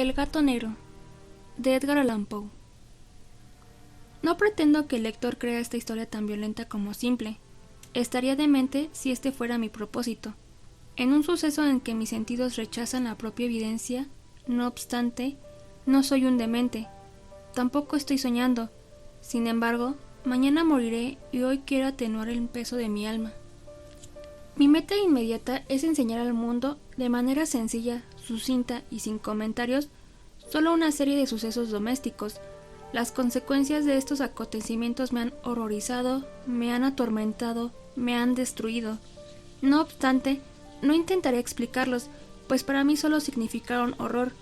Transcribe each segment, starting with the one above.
El gato negro, de Edgar Allan Poe. No pretendo que el lector crea esta historia tan violenta como simple. Estaría demente si este fuera mi propósito. En un suceso en que mis sentidos rechazan la propia evidencia, no obstante, no soy un demente. Tampoco estoy soñando. Sin embargo, mañana moriré y hoy quiero atenuar el peso de mi alma. Mi meta inmediata es enseñar al mundo, de manera sencilla, sucinta y sin comentarios, solo una serie de sucesos domésticos. Las consecuencias de estos acontecimientos me han horrorizado, me han atormentado, me han destruido. No obstante, no intentaré explicarlos, pues para mí solo significaron horror.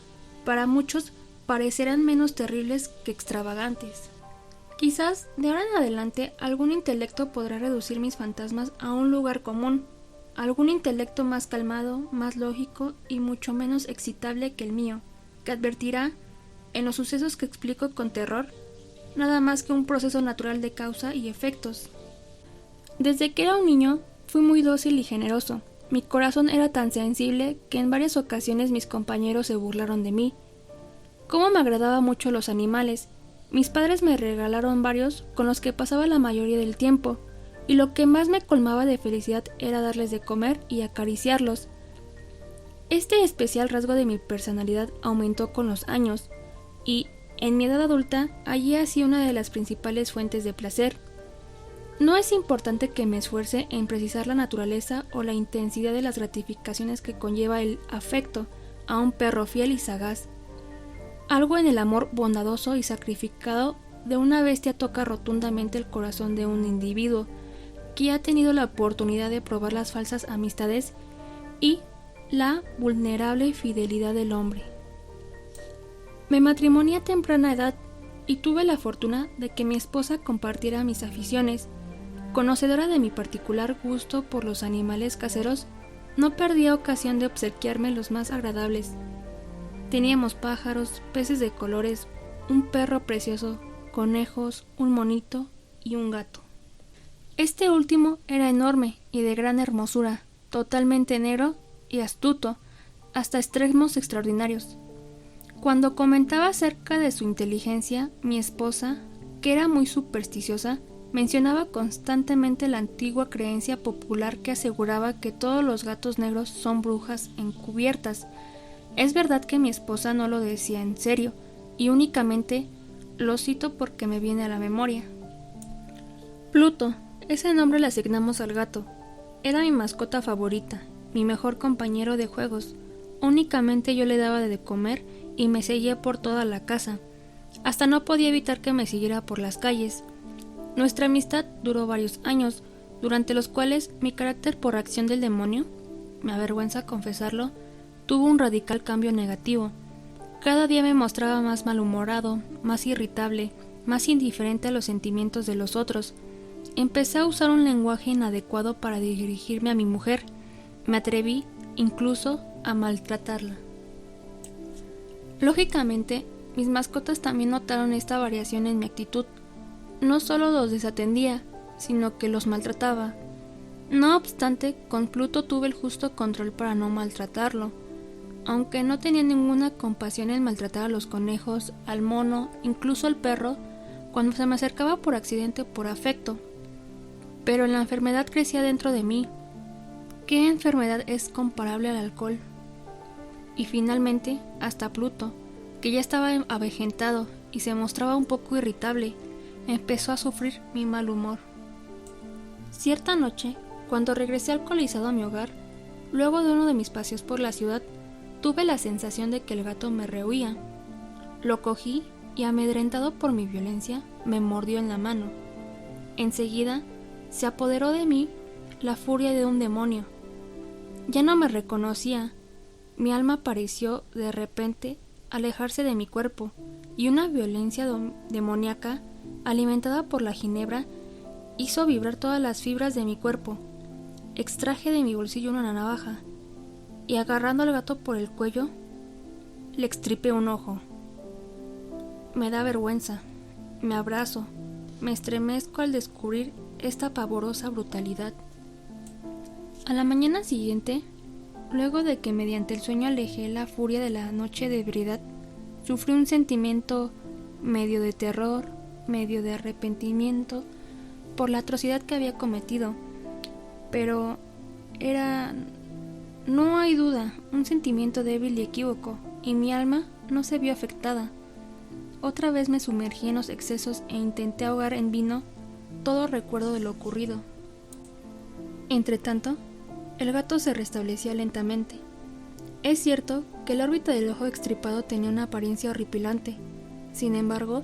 Para muchos parecerán menos terribles que extravagantes. Quizás, de ahora en adelante, algún intelecto podrá reducir mis fantasmas a un lugar común. Algún intelecto más calmado, más lógico y mucho menos excitable que el mío, que advertirá, en los sucesos que explico con terror, nada más que un proceso natural de causa y efectos. Desde que era un niño, fui muy dócil y generoso. Mi corazón era tan sensible que en varias ocasiones mis compañeros se burlaron de mí. Cómo me agradaban mucho los animales. Mis padres me regalaron varios con los que pasaba la mayoría del tiempo, y lo que más me colmaba de felicidad era darles de comer y acariciarlos. Este especial rasgo de mi personalidad aumentó con los años, y, en mi edad adulta, hallé así una de las principales fuentes de placer. No es importante que me esfuerce en precisar la naturaleza o la intensidad de las gratificaciones que conlleva el afecto a un perro fiel y sagaz. Algo en el amor bondadoso y sacrificado de una bestia toca rotundamente el corazón de un individuo que ha tenido la oportunidad de probar las falsas amistades y la vulnerable fidelidad del hombre. Me matrimonié a temprana edad y tuve la fortuna de que mi esposa compartiera mis aficiones. Conocedora de mi particular gusto por los animales caseros, no perdía ocasión de obsequiarme los más agradables. Teníamos pájaros, peces de colores, un perro precioso, conejos, un monito y un gato. Este último era enorme y de gran hermosura, totalmente negro y astuto, hasta extremos extraordinarios. Cuando comentaba acerca de su inteligencia, mi esposa, que era muy supersticiosa, mencionaba constantemente la antigua creencia popular que aseguraba que todos los gatos negros son brujas encubiertas. Es verdad que mi esposa no lo decía en serio, y únicamente lo cito porque me viene a la memoria. Pluto, ese nombre le asignamos al gato. Era mi mascota favorita, mi mejor compañero de juegos. Únicamente yo le daba de comer y me seguía por toda la casa. Hasta no podía evitar que me siguiera por las calles. Nuestra amistad duró varios años, durante los cuales mi carácter por acción del demonio, me avergüenza confesarlo, tuvo un radical cambio negativo. Cada día me mostraba más malhumorado, más irritable, más indiferente a los sentimientos de los otros. Empecé a usar un lenguaje inadecuado para dirigirme a mi mujer. Me atreví, incluso, a maltratarla. Lógicamente, mis mascotas también notaron esta variación en mi actitud. No solo los desatendía, sino que los maltrataba. No obstante, con Pluto tuve el justo control para no maltratarlo, aunque no tenía ninguna compasión en maltratar a los conejos, al mono, incluso al perro, cuando se me acercaba por accidente o por afecto. Pero la enfermedad crecía dentro de mí. ¿Qué enfermedad es comparable al alcohol? Y finalmente, hasta Pluto, que ya estaba avejentado y se mostraba un poco irritable, empezó a sufrir mi mal humor. Cierta noche, cuando regresé alcoholizado a mi hogar, luego de uno de mis paseos por la ciudad, tuve la sensación de que el gato me rehuía. Lo cogí y, amedrentado por mi violencia, me mordió en la mano. Enseguida, se apoderó de mí la furia de un demonio. Ya no me reconocía. Mi alma pareció, de repente, alejarse de mi cuerpo, y una violencia demoníaca, alimentada por la ginebra, hizo vibrar todas las fibras de mi cuerpo. Extraje de mi bolsillo una navaja, y agarrando al gato por el cuello, le extirpé un ojo. Me da vergüenza, me abrazo, me estremezco al descubrir esta pavorosa brutalidad. A la mañana siguiente, luego de que mediante el sueño alejé la furia de la noche de ebriedad, sufrí un sentimiento medio de terror, medio de arrepentimiento por la atrocidad que había cometido, pero era, no hay duda, un sentimiento débil y equívoco, y mi alma no se vio afectada. Otra vez me sumergí en los excesos e intenté ahogar en vino todo recuerdo de lo ocurrido. Entretanto, el gato se restablecía lentamente. Es cierto que la órbita del ojo extirpado tenía una apariencia horripilante. Sin embargo,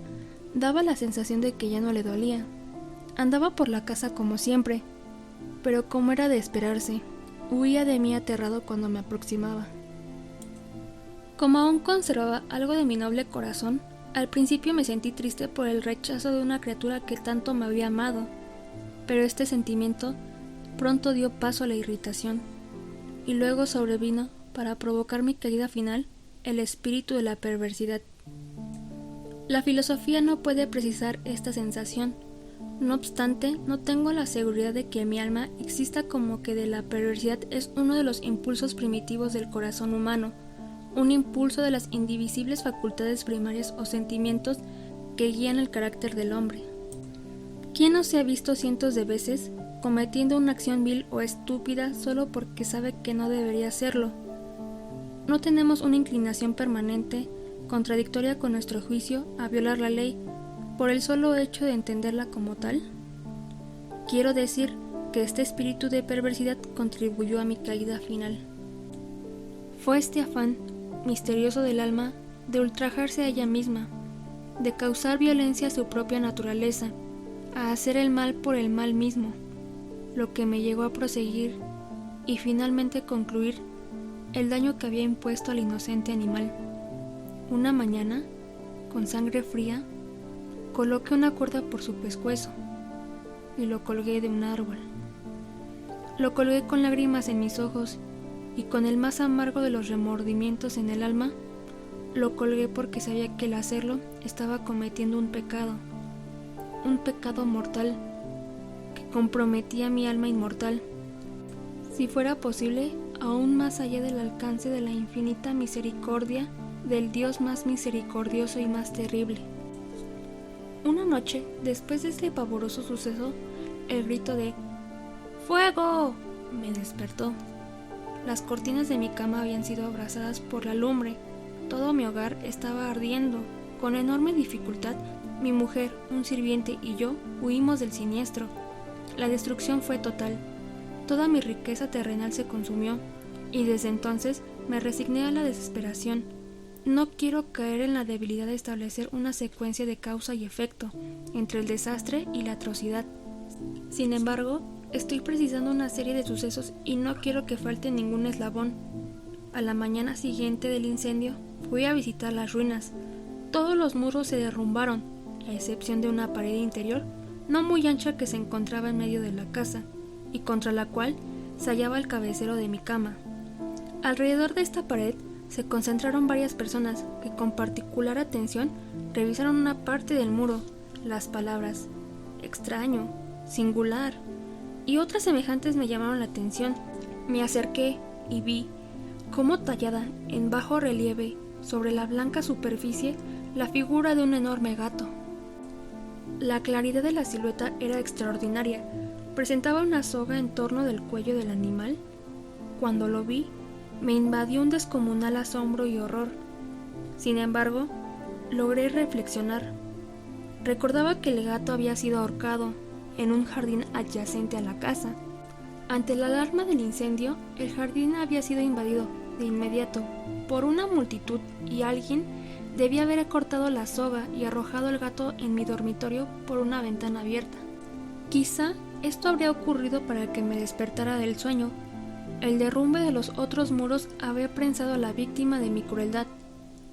daba la sensación de que ya no le dolía. Andaba por la casa como siempre, pero como era de esperarse, huía de mí aterrado cuando me aproximaba. Como aún conservaba algo de mi noble corazón, al principio me sentí triste por el rechazo de una criatura que tanto me había amado, pero este sentimiento pronto dio paso a la irritación, y luego sobrevino, para provocar mi caída final, el espíritu de la perversidad. La filosofía no puede precisar esta sensación. No obstante, no tengo la seguridad de que mi alma exista, como que de la perversidad es uno de los impulsos primitivos del corazón humano, un impulso de las indivisibles facultades primarias o sentimientos que guían el carácter del hombre. ¿Quién no se ha visto cientos de veces cometiendo una acción vil o estúpida solo porque sabe que no debería hacerlo? ¿No tenemos una inclinación permanente, contradictoria con nuestro juicio, a violar la ley por el solo hecho de entenderla como tal? Quiero decir que este espíritu de perversidad contribuyó a mi caída final. Fue este afán misterioso del alma de ultrajarse a ella misma, de causar violencia a su propia naturaleza, a hacer el mal por el mal mismo, lo que me llegó a proseguir y finalmente concluir el daño que había impuesto al inocente animal. Una mañana, con sangre fría, coloqué una cuerda por su pescuezo y lo colgué de un árbol. Lo colgué con lágrimas en mis ojos y con el más amargo de los remordimientos en el alma. Lo colgué porque sabía que al hacerlo estaba cometiendo un pecado mortal que comprometía mi alma inmortal, si fuera posible, aún más allá del alcance de la infinita misericordia del Dios más misericordioso y más terrible. Una noche, después de este pavoroso suceso, el grito de ¡Fuego! Me despertó. Las cortinas de mi cama habían sido abrasadas por la lumbre. Todo mi hogar estaba ardiendo. Con enorme dificultad, mi mujer, un sirviente y yo huimos del siniestro. La destrucción fue total. Toda mi riqueza terrenal se consumió, y desde entonces me resigné a la desesperación. No quiero caer en la debilidad de establecer una secuencia de causa y efecto entre el desastre y la atrocidad. Sin embargo, estoy precisando una serie de sucesos y no quiero que falte ningún eslabón. A la mañana siguiente del incendio, fui a visitar las ruinas. Todos los muros se derrumbaron, a excepción de una pared interior no muy ancha que se encontraba en medio de la casa, y contra la cual se hallaba el cabecero de mi cama. Alrededor de esta pared se concentraron varias personas que con particular atención revisaron una parte del muro, las palabras extraño, singular y otras semejantes me llamaron la atención. Me acerqué y vi cómo tallada en bajo relieve sobre la blanca superficie la figura de un enorme gato. La claridad de la silueta era extraordinaria. Presentaba una soga en torno del cuello del animal. Cuando lo vi, me invadió un descomunal asombro y horror. Sin embargo, logré reflexionar. Recordaba que el gato había sido ahorcado en un jardín adyacente a la casa. Ante la alarma del incendio, el jardín había sido invadido de inmediato por una multitud y alguien debía haber cortado la soga y arrojado al gato en mi dormitorio por una ventana abierta. Quizá esto habría ocurrido para que me despertara del sueño. El derrumbe de los otros muros había prensado a la víctima de mi crueldad.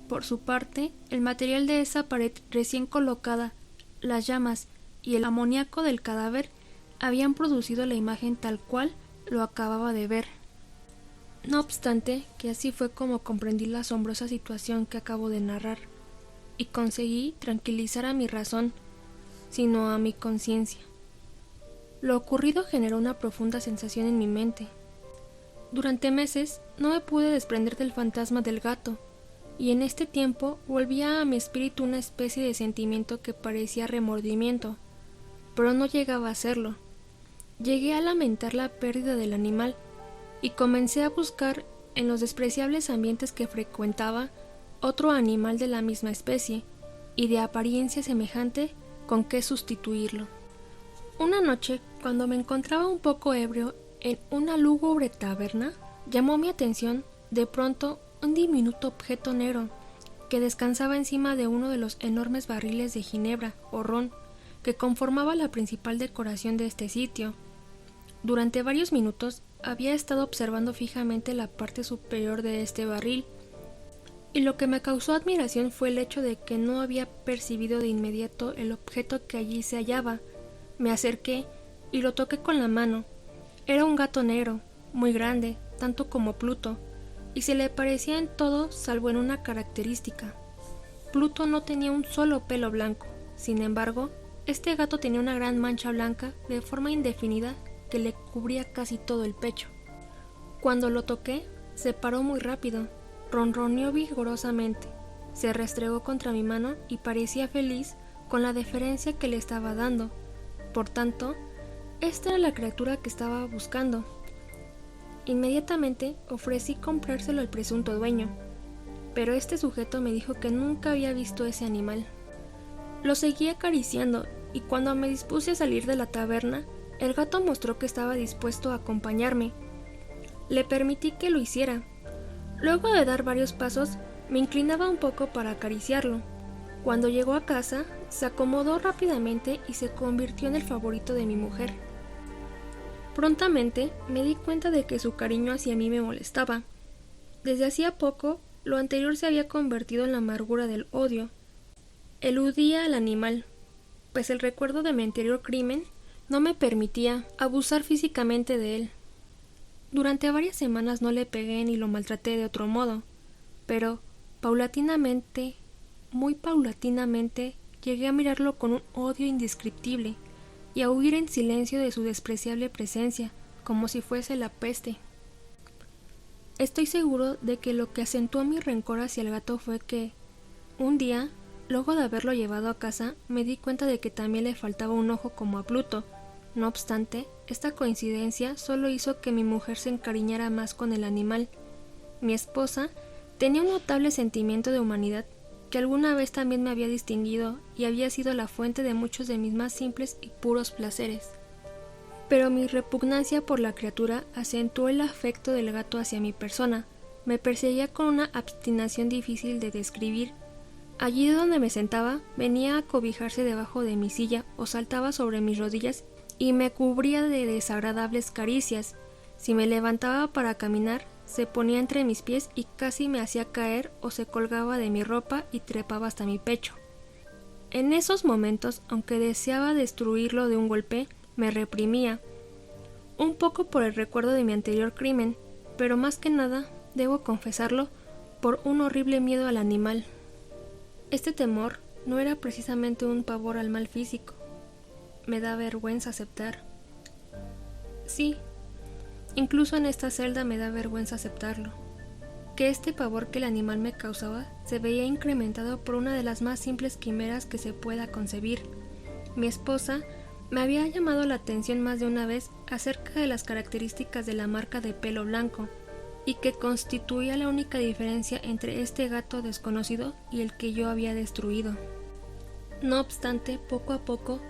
Por su parte, el material de esa pared recién colocada, las llamas y el amoníaco del cadáver habían producido la imagen tal cual lo acababa de ver. No obstante, que así fue como comprendí la asombrosa situación que acabo de narrar, y conseguí tranquilizar a mi razón, sino a mi conciencia. Lo ocurrido generó una profunda sensación en mi mente. Durante meses no me pude desprender del fantasma del gato. y en este tiempo volvía a mi espíritu una especie de sentimiento que parecía remordimiento, pero no llegaba a serlo. Llegué a lamentar la pérdida del animal y comencé a buscar en los despreciables ambientes que frecuentaba otro animal de la misma especie y de apariencia semejante con que sustituirlo. Una noche, cuando me encontraba un poco ebrio en una lúgubre taberna, llamó mi atención de pronto un diminuto objeto negro que descansaba encima de uno de los enormes barriles de ginebra o ron que conformaba la principal decoración de este sitio. Durante varios minutos había estado observando fijamente la parte superior de este barril, y lo que me causó admiración fue el hecho de que no había percibido de inmediato el objeto que allí se hallaba. Me acerqué y lo toqué con la mano. Era un gato negro, muy grande, tanto como Pluto, y se le parecía en todo salvo en una característica. Pluto no tenía un solo pelo blanco. Sin embargo, este gato tenía una gran mancha blanca de forma indefinida que le cubría casi todo el pecho. Cuando lo toqué, se paró muy rápido, ronroneó vigorosamente, se restregó contra mi mano y parecía feliz con la deferencia que le estaba dando. Por tanto, esta era la criatura que estaba buscando. Inmediatamente ofrecí comprárselo al presunto dueño, pero este sujeto me dijo que nunca había visto ese animal. Lo seguí acariciando y cuando me dispuse a salir de la taberna, el gato mostró que estaba dispuesto a acompañarme. Le permití que lo hiciera. Luego de dar varios pasos, me inclinaba un poco para acariciarlo. Cuando llegó a casa, se acomodó rápidamente y se convirtió en el favorito de mi mujer. Prontamente me di cuenta de que su cariño hacia mí me molestaba. Desde hacía poco, lo anterior se había convertido en la amargura del odio. Eludía al animal, pues el recuerdo de mi anterior crimen no me permitía abusar físicamente de él. Durante varias semanas no le pegué ni lo maltraté de otro modo, pero paulatinamente, muy paulatinamente, llegué a mirarlo con un odio indescriptible y a huir en silencio de su despreciable presencia, como si fuese la peste. Estoy seguro de que lo que acentuó mi rencor hacia el gato fue que, un día, luego de haberlo llevado a casa, me di cuenta de que también le faltaba un ojo como a Pluto. No obstante, esta coincidencia solo hizo que mi mujer se encariñara más con el animal. Mi esposa tenía un notable sentimiento de humanidad que alguna vez también me había distinguido y había sido la fuente de muchos de mis más simples y puros placeres. Pero mi repugnancia por la criatura acentuó el afecto del gato hacia mi persona. Me perseguía con una obstinación difícil de describir. Allí donde me sentaba, venía a cobijarse debajo de mi silla o saltaba sobre mis rodillas y me cubría de desagradables caricias. Si me levantaba para caminar, se ponía entre mis pies y casi me hacía caer o se colgaba de mi ropa y trepaba hasta mi pecho. En esos momentos, aunque deseaba destruirlo de un golpe, me reprimía, un poco por el recuerdo de mi anterior crimen, pero más que nada, debo confesarlo, por un horrible miedo al animal. Este temor no era precisamente un pavor al mal físico. Me da vergüenza aceptar. Sí, incluso en esta celda me da vergüenza aceptarlo, que este pavor que el animal me causaba se veía incrementado por una de las más simples quimeras que se pueda concebir. Mi esposa me había llamado la atención más de una vez acerca de las características de la marca de pelo blanco, y que constituía la única diferencia entre este gato desconocido y el que yo había destruido. No obstante, poco a poco,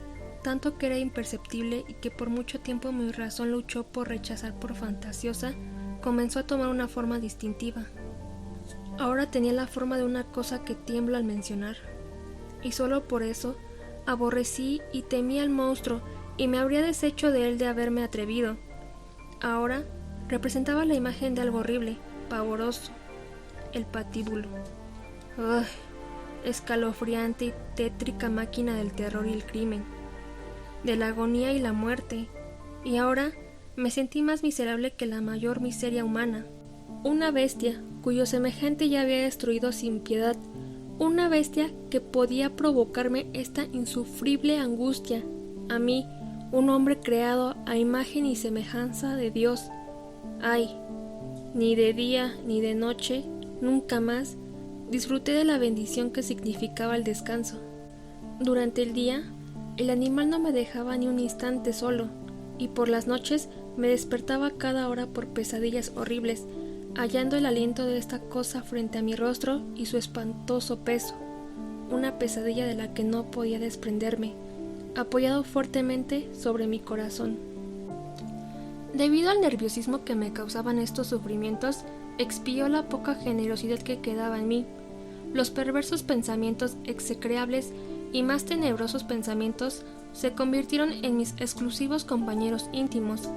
tanto que era imperceptible y que por mucho tiempo mi razón luchó por rechazar por fantasiosa, comenzó a tomar una forma distintiva. Ahora tenía la forma de una cosa que tiemblo al mencionar, y solo por eso aborrecí y temí al monstruo y me habría deshecho de él de haberme atrevido. Ahora representaba la imagen de algo horrible, pavoroso, el patíbulo. ¡Ugh! Escalofriante y tétrica máquina del terror y el crimen, de la agonía y la muerte, y ahora me sentí más miserable que la mayor miseria humana. Una bestia cuyo semejante ya había destruido sin piedad, una bestia que podía provocarme esta insufrible angustia, a mí, un hombre creado a imagen y semejanza de Dios. Ay, ni de día ni de noche, nunca más, disfruté de la bendición que significaba el descanso. Durante el día, el animal no me dejaba ni un instante solo, y por las noches me despertaba cada hora por pesadillas horribles, hallando el aliento de esta cosa frente a mi rostro y su espantoso peso, una pesadilla de la que no podía desprenderme, apoyado fuertemente sobre mi corazón. Debido al nerviosismo que me causaban estos sufrimientos, expió la poca generosidad que quedaba en mí. Los perversos pensamientos execrables y más tenebrosos pensamientos se convirtieron en mis exclusivos compañeros íntimos.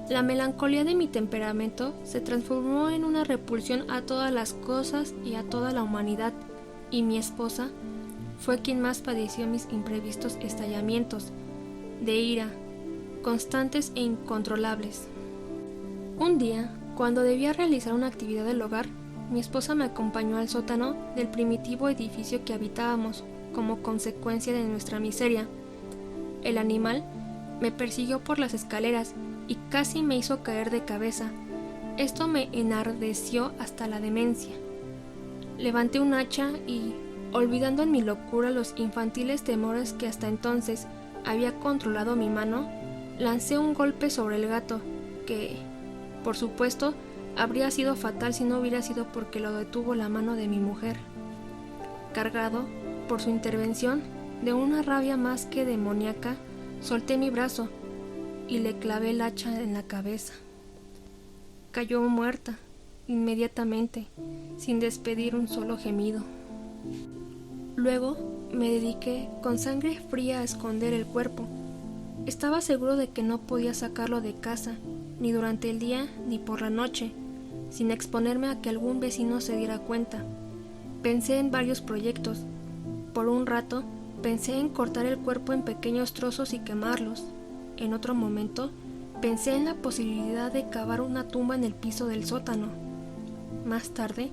La melancolía de mi temperamento se transformó en una repulsión a todas las cosas y a toda la humanidad, y mi esposa fue quien más padeció mis imprevistos estallamientos de ira, constantes e incontrolables. Un día, cuando debía realizar una actividad del hogar, mi esposa me acompañó al sótano del primitivo edificio que habitábamos, como consecuencia de nuestra miseria. El animal me persiguió por las escaleras y casi me hizo caer de cabeza. Esto me enardeció hasta la demencia. Levanté un hacha y, olvidando en mi locura los infantiles temores que hasta entonces había controlado mi mano, lancé un golpe sobre el gato, que, por supuesto, habría sido fatal si no hubiera sido porque lo detuvo la mano de mi mujer. Cargado, por su intervención, de una rabia más que demoníaca, solté mi brazo y le clavé el hacha en la cabeza. Cayó muerta, inmediatamente, sin despedir un solo gemido. Luego me dediqué con sangre fría a esconder el cuerpo. Estaba seguro de que no podía sacarlo de casa, ni durante el día ni por la noche, sin exponerme a que algún vecino se diera cuenta. Pensé en varios proyectos. Por un rato, pensé en cortar el cuerpo en pequeños trozos y quemarlos. En otro momento, pensé en la posibilidad de cavar una tumba en el piso del sótano. Más tarde,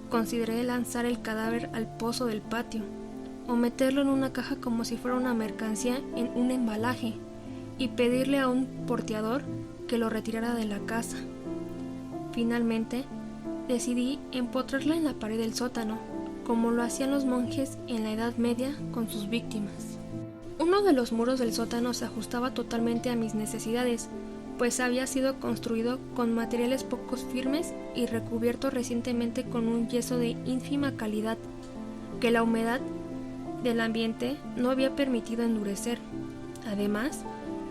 consideré lanzar el cadáver al pozo del patio, o meterlo en una caja como si fuera una mercancía en un embalaje, y pedirle a un porteador que lo retirara de la casa. Finalmente, decidí empotrarla en la pared del sótano, como lo hacían los monjes en la Edad Media con sus víctimas. Uno de los muros del sótano se ajustaba totalmente a mis necesidades, pues había sido construido con materiales poco firmes y recubierto recientemente con un yeso de ínfima calidad, que la humedad del ambiente no había permitido endurecer. Además,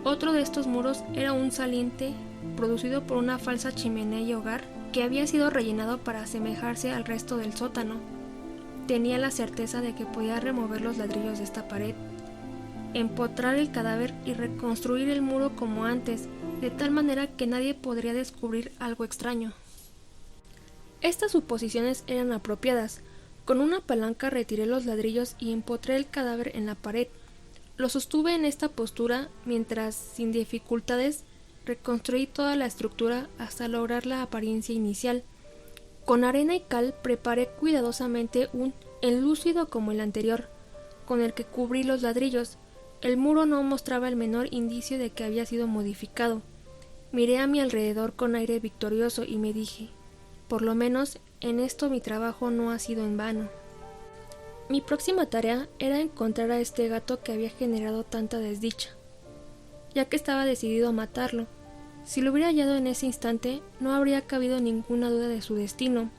otro de estos muros era un saliente producido por una falsa chimenea y hogar que había sido rellenado para asemejarse al resto del sótano. Tenía la certeza de que podía remover los ladrillos de esta pared, empotrar el cadáver y reconstruir el muro como antes, de tal manera que nadie podría descubrir algo extraño. Estas suposiciones eran apropiadas. Con una palanca retiré los ladrillos y empotré el cadáver en la pared. Lo sostuve en esta postura mientras, sin dificultades, reconstruí toda la estructura hasta lograr la apariencia inicial. Con arena y cal preparé cuidadosamente un enlúcido como el anterior, con el que cubrí los ladrillos. El muro no mostraba el menor indicio de que había sido modificado. Miré a mi alrededor con aire victorioso y me dije, por lo menos en esto mi trabajo no ha sido en vano. Mi próxima tarea era encontrar a este gato que había generado tanta desdicha, ya que estaba decidido a matarlo. Si lo hubiera hallado en ese instante, no habría cabido ninguna duda de su destino,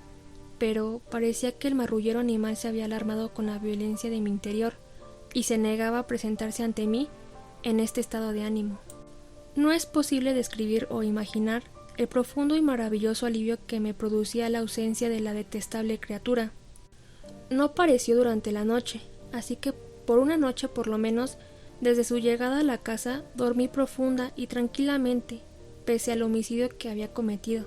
pero parecía que el marrullero animal se había alarmado con la violencia de mi interior y se negaba a presentarse ante mí en este estado de ánimo. No es posible describir o imaginar el profundo y maravilloso alivio que me producía la ausencia de la detestable criatura. No apareció durante la noche, así que por una noche por lo menos, desde su llegada a la casa, dormí profunda y tranquilamente, pese al homicidio que había cometido.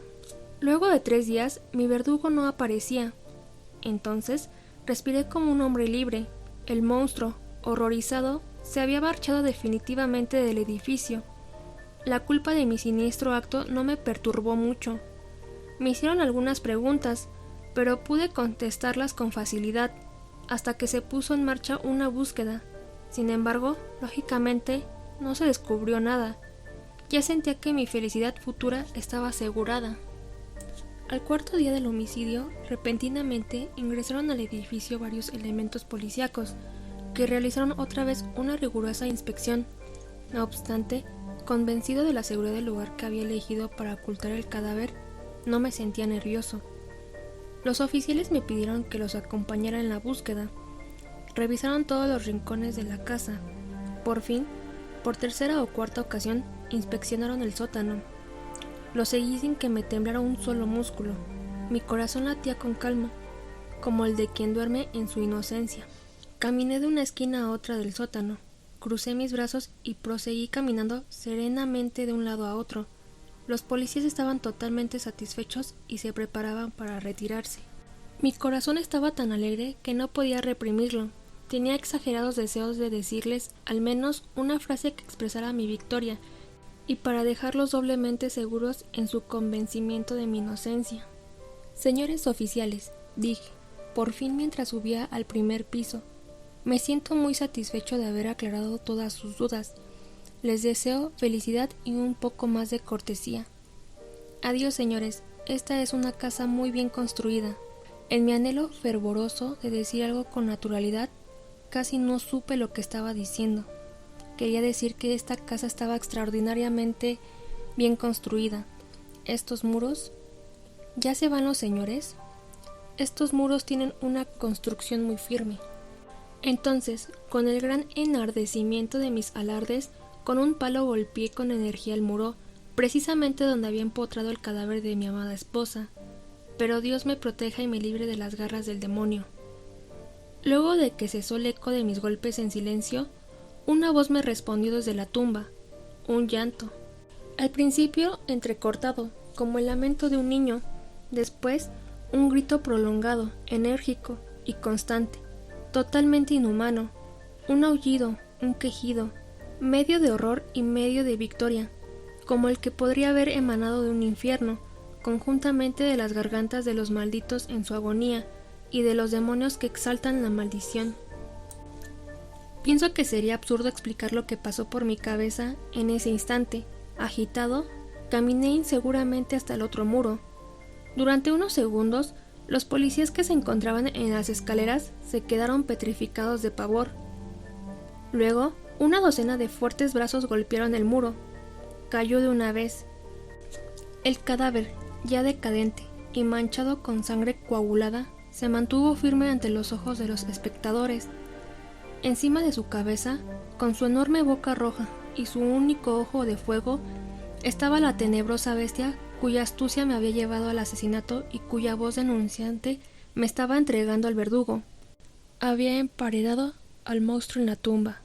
Luego de 3 días, mi verdugo no aparecía. Entonces, respiré como un hombre libre. El monstruo, horrorizado, se había marchado definitivamente del edificio. La culpa de mi siniestro acto no me perturbó mucho. Me hicieron algunas preguntas, pero pude contestarlas con facilidad, hasta que se puso en marcha una búsqueda. Sin embargo, lógicamente, no se descubrió nada. Ya sentía que mi felicidad futura estaba asegurada. Al cuarto día del homicidio, repentinamente ingresaron al edificio varios elementos policíacos, que realizaron otra vez una rigurosa inspección. No obstante, convencido de la seguridad del lugar que había elegido para ocultar el cadáver, no me sentía nervioso. Los oficiales me pidieron que los acompañara en la búsqueda. Revisaron todos los rincones de la casa. Por fin, por tercera o cuarta ocasión, inspeccionaron el sótano. Lo seguí sin que me temblara un solo músculo. Mi corazón latía con calma, como el de quien duerme en su inocencia. Caminé de una esquina a otra del sótano, crucé mis brazos y proseguí caminando serenamente de un lado a otro. Los policías estaban totalmente satisfechos y se preparaban para retirarse. Mi corazón estaba tan alegre que no podía reprimirlo. Tenía exagerados deseos de decirles al menos una frase que expresara mi victoria, y para dejarlos doblemente seguros en su convencimiento de mi inocencia. Señores oficiales, dije, por fin mientras subía al primer piso, me siento muy satisfecho de haber aclarado todas sus dudas. Les deseo felicidad y un poco más de cortesía. Adiós, señores, esta es una casa muy bien construida. En mi anhelo fervoroso de decir algo con naturalidad, casi no supe lo que estaba diciendo. Quería decir que esta casa estaba extraordinariamente bien construida. Estos muros... ¿Ya se van los señores? Estos muros tienen una construcción muy firme. Entonces, con el gran enardecimiento de mis alardes, con un palo golpeé con energía el muro, precisamente donde había empotrado el cadáver de mi amada esposa. Pero Dios me proteja y me libre de las garras del demonio. Luego de que cesó el eco de mis golpes en silencio, una voz me respondió desde la tumba, un llanto. Al principio entrecortado, como el lamento de un niño, después un grito prolongado, enérgico y constante, totalmente inhumano, un aullido, un quejido, medio de horror y medio de victoria, como el que podría haber emanado de un infierno, conjuntamente de las gargantas de los malditos en su agonía y de los demonios que exaltan la maldición. Pienso que sería absurdo explicar lo que pasó por mi cabeza en ese instante. Agitado, caminé inseguramente hasta el otro muro. Durante unos segundos, los policías que se encontraban en las escaleras se quedaron petrificados de pavor. Luego, una docena de fuertes brazos golpearon el muro. Cayó de una vez. El cadáver, ya decadente y manchado con sangre coagulada, se mantuvo firme ante los ojos de los espectadores. Encima de su cabeza, con su enorme boca roja y su único ojo de fuego, estaba la tenebrosa bestia cuya astucia me había llevado al asesinato y cuya voz denunciante me estaba entregando al verdugo. Había emparedado al monstruo en la tumba.